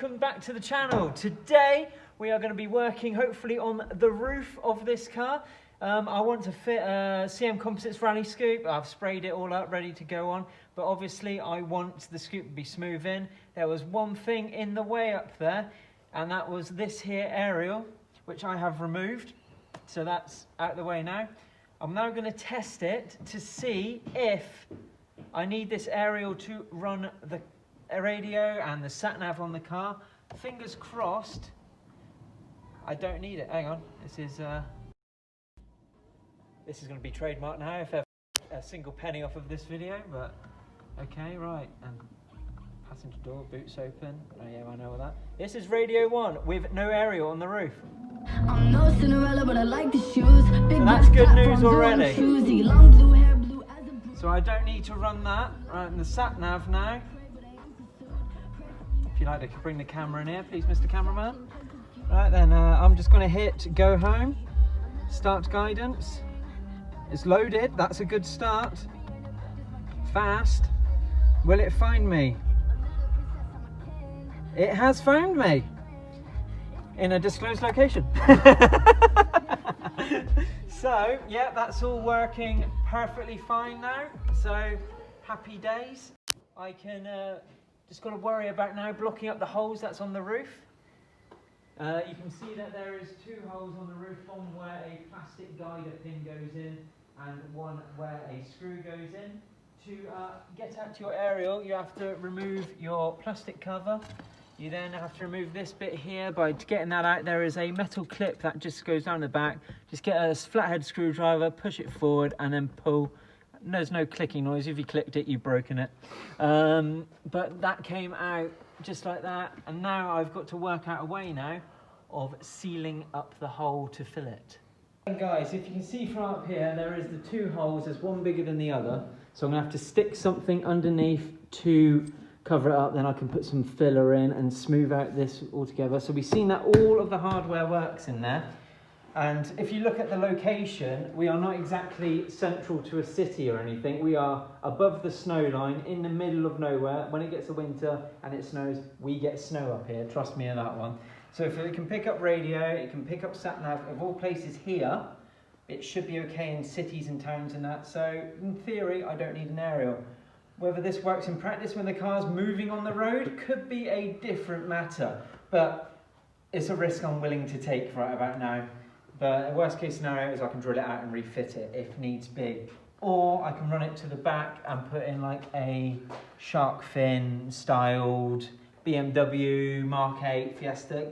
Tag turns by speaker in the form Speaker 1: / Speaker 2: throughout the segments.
Speaker 1: welcome back to the channel. Today we are going to be working hopefully on the roof of this car. I want to fit a CM Composites rally scoop. I've sprayed it all up, ready to go on, but obviously I want the scoop to be smooth in. There was one thing in the way up there, and that was this here aerial, which I have removed, so that's out of the way now. I'm now going to test it to see if I need this aerial to run the radio and the sat nav on the car. Fingers crossed I don't need it. Hang on, this is going to be trademarked now if ever a single penny off of this video, but okay, right. And passenger door, boots open. Oh yeah, I know all that. This is Radio 1 with no aerial on the roof.
Speaker 2: I'm no Cinderella, but I like the shoes.
Speaker 1: So that's good news already. So I don't need to run that. Right, and the sat nav now. If you'd like to bring the camera in here, please, Mr. Cameraman. Right then, I'm just going to hit go home. Start guidance. It's loaded. That's a good start. Fast. Will it find me? It has found me in a disclosed location. So yeah, that's all working perfectly fine now. So happy days. I can just got to worry about now blocking up the holes that's on the roof. You can see that there is two holes on the roof, one where a plastic guider pin goes in and one where a screw goes in. To get out to your aerial, you have to remove your plastic cover. You then have to remove this bit here. By getting that out, there is a metal clip that just goes down the back. Just get a flathead screwdriver, push it forward and then pull. There's no clicking noise. If you clicked it, you've broken it. But that came out just like that. And now I've got to work out a way now of sealing up the hole to fill it. And guys, if you can see from up here, there is the two holes. There's one bigger than the other. So I'm going to have to stick something underneath to cover it up, then I can put some filler in and smooth out this all together. So we've seen that all of the hardware works in there. And if you look at the location, we are not exactly central to a city or anything. We are above the snow line in the middle of nowhere. When it gets to winter and it snows, we get snow up here. Trust me on that one. So if it can pick up radio, it can pick up sat nav of all places here. It should be okay in cities and towns and that. So in theory, I don't need an aerial. Whether this works in practice when the car's moving on the road could be a different matter, but it's a risk I'm willing to take right about now. But the worst case scenario is I can drill it out and refit it if needs be. Or I can run it to the back and put in like a shark fin styled BMW Mark 8 Fiesta.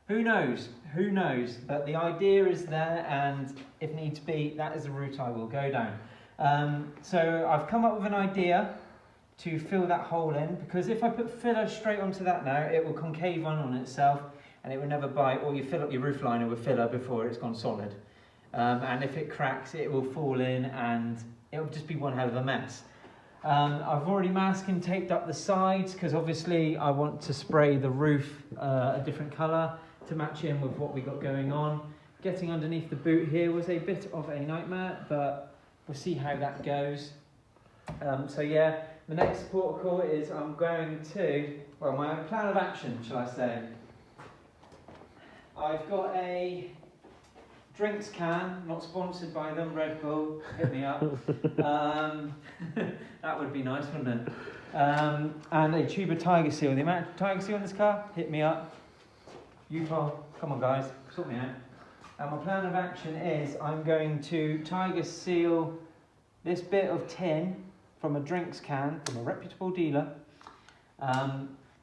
Speaker 1: Who knows? Who knows? But the idea is there, and if needs be, that is the route I will go down. So I've come up with an idea to fill that hole in, because if I put filler straight onto that now, it will concave on itself and it will never bite, or you fill up your roof liner with filler before it's gone solid. And if it cracks, it will fall in and it will just be one hell of a mess. I've already masking taped up the sides, because obviously I want to spray the roof a different colour to match in with what we got going on. Getting underneath the boot here was a bit of a nightmare, but we'll see how that goes. So yeah, the next protocol is I'm going to, well, my plan of action, shall I say. I've got a drinks can, not sponsored by them, Red Bull, hit me up. That would be nice, wouldn't it? And a tube of Tiger Seal. The amount of Tiger Seal in this car, hit me up. Utah, come on guys, sort me out. And my plan of action is I'm going to Tiger Seal this bit of tin from a drinks can from a reputable dealer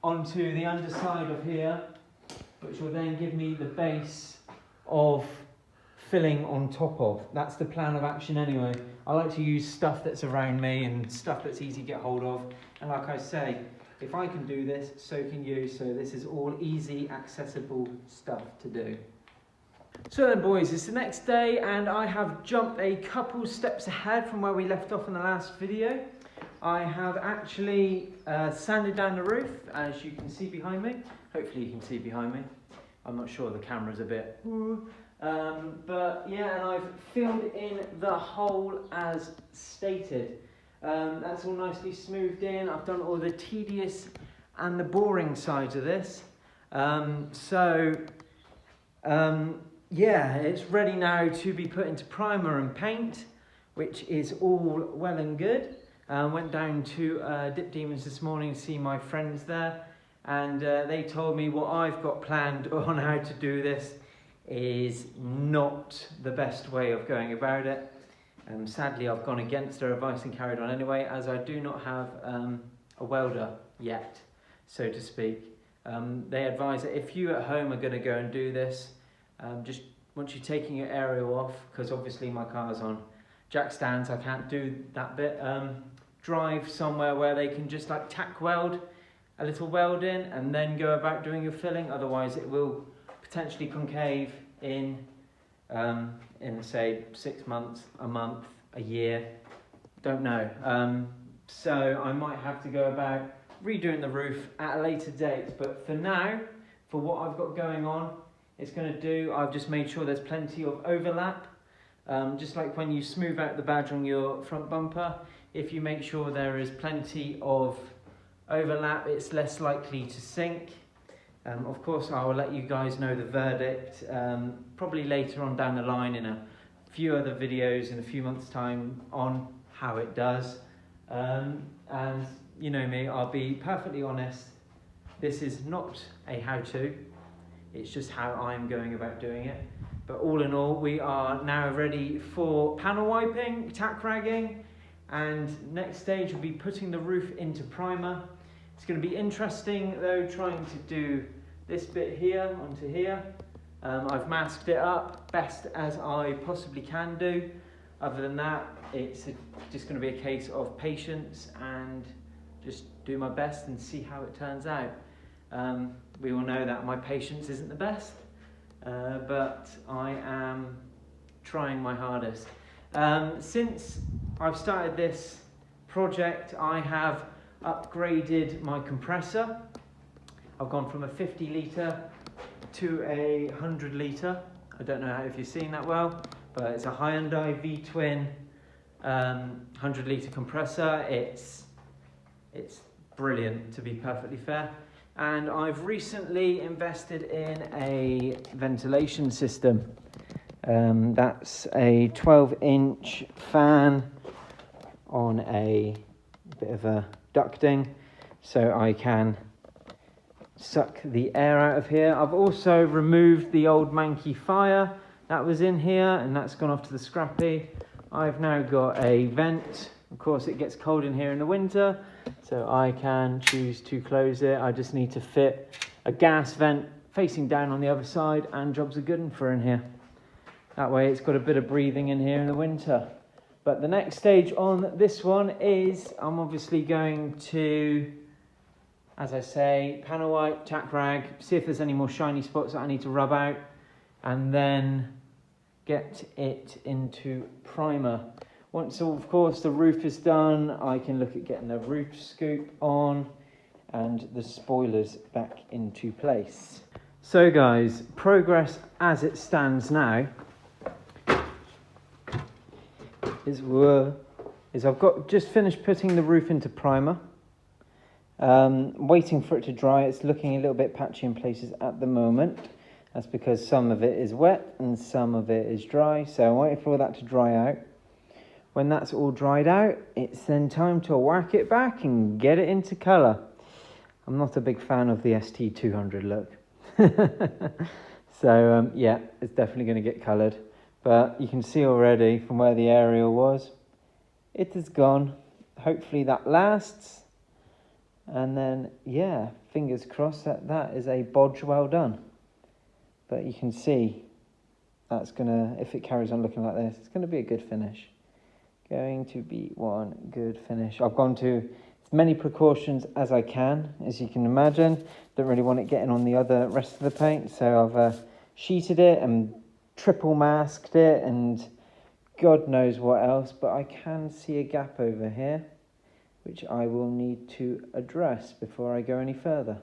Speaker 1: onto the underside of here, which will then give me the base of filling on top of. That's the plan of action anyway. I like to use stuff that's around me and stuff that's easy to get hold of. And like I say, if I can do this, so can you. So this is all easy, accessible stuff to do. So then boys, it's the next day and I have jumped a couple steps ahead from where we left off in the last video. I have actually sanded down the roof, as you can see behind me. Hopefully you can see behind me. I'm not sure, the camera's a bit... but yeah, and I've filled in the hole as stated. That's all nicely smoothed in. I've done all the tedious and the boring side of this. Yeah, it's ready now to be put into primer and paint, which is all well and good. Went down to Dip Demons this morning to see my friends there, and they told me what I've got planned on how to do this is not the best way of going about it. Sadly, I've gone against their advice and carried on anyway, as I do not have a welder yet, so to speak. They advise that if you at home are going to go and do this, just once you're taking your aerial off, because obviously my car's on jack stands, I can't do that bit, drive somewhere where they can just like tack weld a little weld in and then go about doing your filling. Otherwise it will potentially concave in say 6 months, a month, a year, don't know. So I might have to go about redoing the roof at a later date, but for now, for what I've got going on, it's going to do. I've just made sure there's plenty of overlap, just like when you smooth out the badge on your front bumper. If you make sure there is plenty of overlap, it's less likely to sink. Of course, I will let you guys know the verdict probably later on down the line in a few other videos in a few months' time on how it does. And you know me, I'll be perfectly honest, this is not a how-to, it's just how I'm going about doing it. But all in all, we are now ready for panel wiping, tack ragging, and next stage will be putting the roof into primer. It's going to be interesting though, trying to do this bit here onto here. I've masked it up best as I possibly can do. Other than that, it's just going to be a case of patience and just do my best and see how it turns out. We all know that my patience isn't the best, but I am trying my hardest. Since I've started this project, I have upgraded my compressor. I've gone from a 50 litre to a 100 litre. I don't know if you've seen that well, but it's a Hyundai V-twin 100 litre compressor. It's brilliant, to be perfectly fair. And I've recently invested in a ventilation system. That's a 12-inch fan on a bit of a ducting, so I can suck the air out of here. I've also removed the old manky fire that was in here, and that's gone off to the scrappy. I've now got a vent. Of course, it gets cold in here in the winter, so I can choose to close it. I just need to fit a gas vent facing down on the other side, and jobs are good for in here. That way it's got a bit of breathing in here in the winter. But the next stage on this one is I'm obviously going to, as I say, panel wipe, tack rag, see if there's any more shiny spots that I need to rub out, and then get it into primer. Once, of course, the roof is done, I can look at getting the roof scoop on and the spoilers back into place. So guys, progress as it stands now is I've got just finished putting the roof into primer. Waiting for it to dry. It's looking a little bit patchy in places at the moment. That's because some of it is wet and some of it is dry, so I'm waiting for that to dry out. When that's all dried out, it's then time to whack it back and get it into colour. I'm not a big fan of the ST200 look. So yeah, it's definitely going to get coloured. But you can see already from where the aerial was, it is gone. Hopefully that lasts. And then, yeah, fingers crossed that is a bodge well done. But you can see that's gonna, if it carries on looking like this, it's gonna be a good finish. Going to be one good finish. I've gone to as many precautions as I can, as you can imagine. Don't really want it getting on the other rest of the paint, so I've sheeted it and triple masked it and God knows what else, but I can see a gap over here, which I will need to address before I go any further.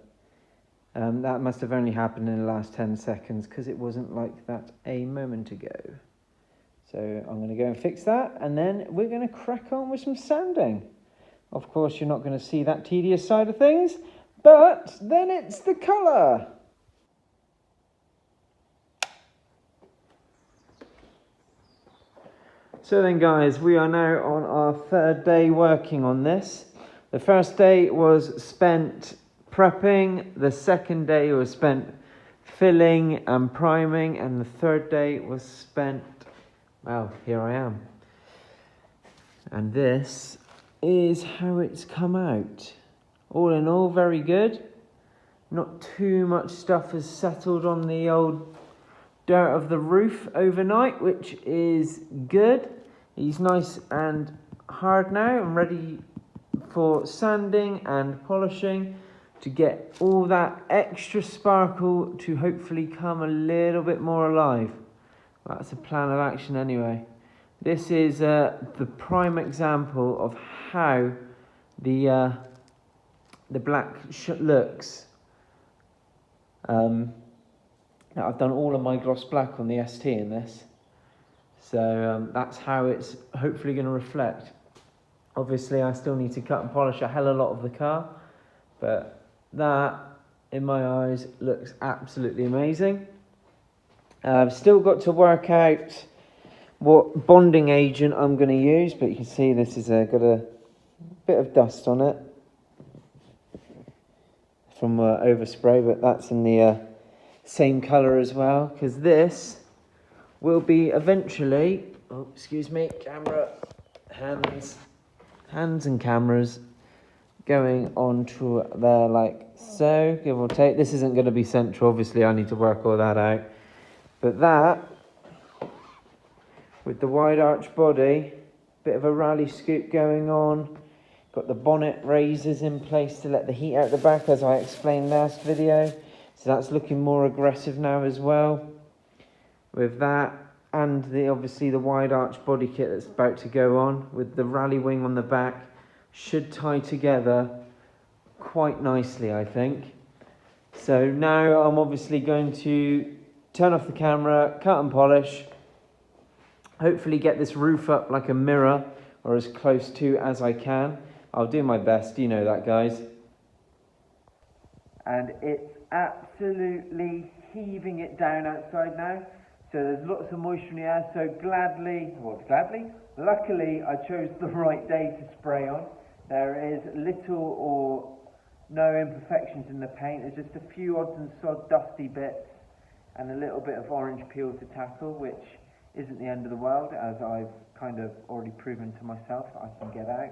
Speaker 1: That must have only happened in the last 10 seconds because it wasn't like that a moment ago. So I'm going to go and fix that, and then we're going to crack on with some sanding. Of course, you're not going to see that tedious side of things, But then it's the colour. So then guys, we are now on our third day working on this. The first day was spent prepping, the second day was spent filling and priming, and the third day was spent, well, here I am. And this is how it's come out. All in all, very good. Not too much stuff has settled on the old dirt of the roof overnight, which is good. He's nice and hard now and ready for sanding and polishing to get all that extra sparkle to hopefully come a little bit more alive. That's a plan of action anyway. This is the prime example of how the black looks. Now I've done all of my gloss black on the ST in this, so that's how it's hopefully going to reflect. Obviously I still need to cut and polish a hell of a lot of the car, but that in my eyes looks absolutely amazing. I've still got to work out what bonding agent I'm going to use, but you can see this is got a bit of dust on it from overspray, but that's in the same colour as well, because this will be eventually, oh excuse me, camera, hands and cameras, going onto there like so, give or take. This isn't going to be central, obviously I need to work all that out, but that, with the wide arch body, bit of a rally scoop going on, got the bonnet raisers in place to let the heat out the back as I explained last video, so that's looking more aggressive now as well. With that, and obviously the wide arch body kit that's about to go on, with the rally wing on the back, should tie together quite nicely, I think. So now I'm obviously going to turn off the camera, cut and polish, hopefully get this roof up like a mirror, or as close to as I can. I'll do my best, you know that guys. And it's absolutely heaving it down outside now. So there's lots of moisture in the air, so luckily I chose the right day to spray on. There is little or no imperfections in the paint. There's just a few odds and sods dusty bits and a little bit of orange peel to tackle, which isn't the end of the world, as I've kind of already proven to myself that I can get out.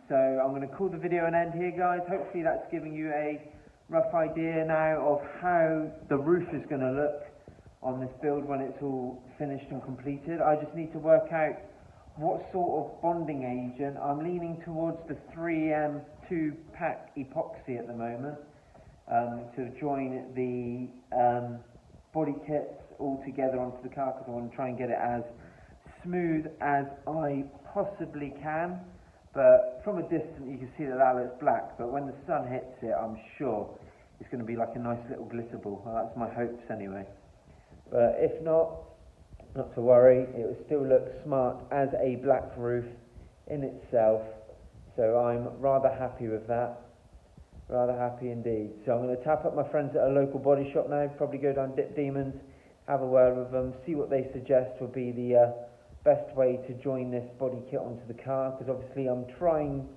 Speaker 1: So I'm going to call the video an end here guys. Hopefully that's giving you a rough idea now of how the roof is going to look on this build when it's all finished and completed. I just need to work out what sort of bonding agent. I'm leaning towards the 3M 2-pack epoxy at the moment to join the body kits all together onto the car, because I want to try and get it as smooth as I possibly can. But from a distance you can see that looks black, but when the sun hits it I'm sure it's going to be like a nice little glitter ball. Well, that's my hopes anyway. But if not to worry, it will still look smart as a black roof in itself. So I'm rather happy with that. Rather happy indeed. So I'm going to tap up my friends at a local body shop now, probably go down Dip Demons, have a word with them, see what they suggest will be the best way to join this body kit onto the car, because obviously I'm trying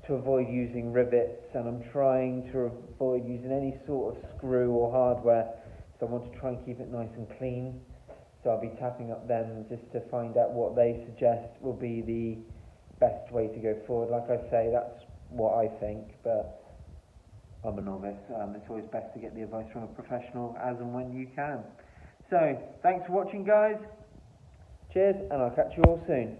Speaker 1: to avoid using rivets, and I'm trying to avoid using any sort of screw or hardware, so I want to try and keep it nice and clean. So I'll be tapping up them just to find out what they suggest will be the best way to go forward. Like I say, that's what I think, but I'm a novice. It's always best to get the advice from a professional as and when you can. So thanks for watching guys. Cheers, and I'll catch you all soon.